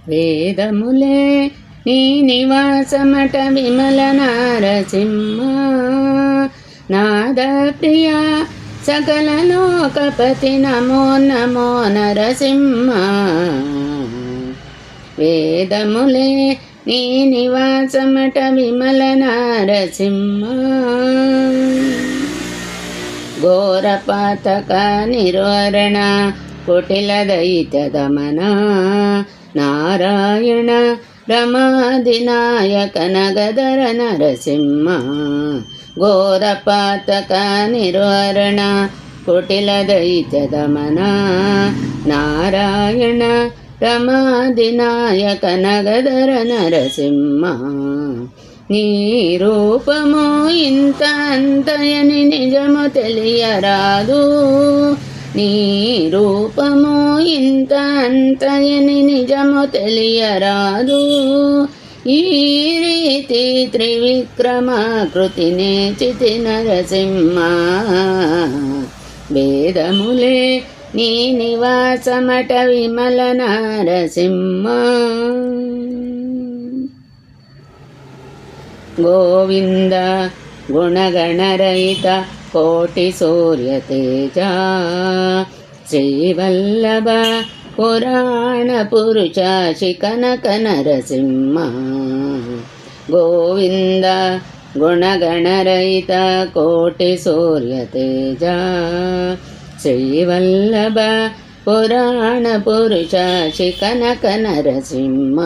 వేదములే నీ నివాసమట విమల నారసింహ నాద ప్రియ సకల లోకపతి నమో నమో నరసింహ వేదములే నీ నివాసమట విమల నారసింహ ఘోరపాతక నిర్వరణ కుటిల దైత్య దమన నారాయణ రమాదినాయక నగధర నరసింహ ఘోరపాతక నిర్వరణ కుటిల దైత్య దమన నారాయణ రమాదినాయక నగధర నరసింహ నీ రూపము ఇంత అంతయని నిజము తెలియరాదు నీ రూపము ఇంత అంతయని నిజము తెలియరాదు ఈ రీతి త్రివిక్రమాకృతినే చితి నరసింహ వేదములే నీ నివాసమట విమల నారసింహ గోవింద గుణగణరహిత కోటి సూర్య తేజ శ్రీవల్లభ పురాణ పురుష శిఖనక నరసింహ గోవింద గుణగణరహిత కోటి సూర్య తేజ శ్రీవల్లభ పురాణ పురుష శిఖనక నరసింహ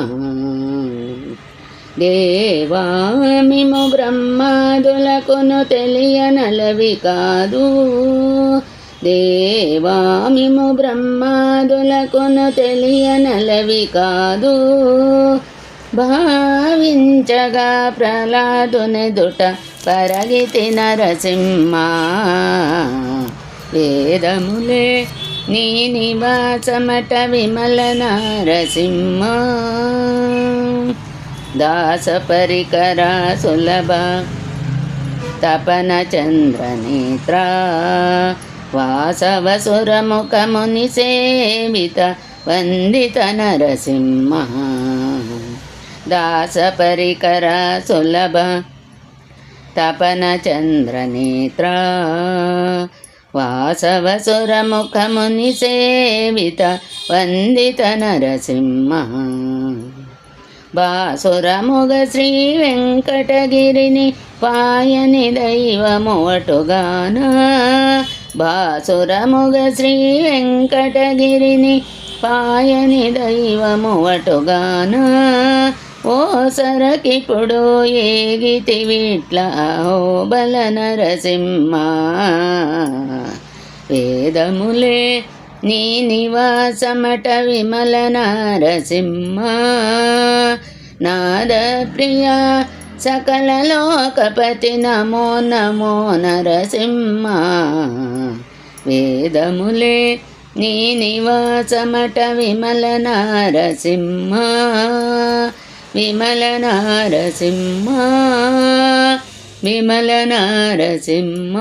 దేవామిము బ్రహ్మాదులకును తెలియనలవి కాదు దేవామిము బ్రహ్మాదులకును తెలియనలవి కాదు భావించగా ప్రహ్లాదునెదుట పరగితి నరసింహ వేదములే నీ నివాసమట విమల నారసింహ దాస పరికర సులభ తపన చంద్రనేత్ర వాసవసురముఖముని సేవిత వందిత నరసింహ దాస పరికర సులభ తపన చంద్రనేత్ర వాసవసురముఖముని సేవిత వందిత నరసింహ బాసురముగ శ్రీ వెంకటగిరిని పాయని దైవమువటుగాన బాసురముగ శ్రీ వెంకటగిరిని పాయని దైవమువటుగాన ఓ సరకిప్పుడు ఏగితి విట్ల ఓ బల నరసింహ వేదములే నీ నివాసమట విమల నారసింహ నాద ప్రియ సకల లోకపతి నమో నమో నరసింహ వేదములే నీ నివాసమట విమల నారసింహ విమల నారసింహ విమల నారసింహ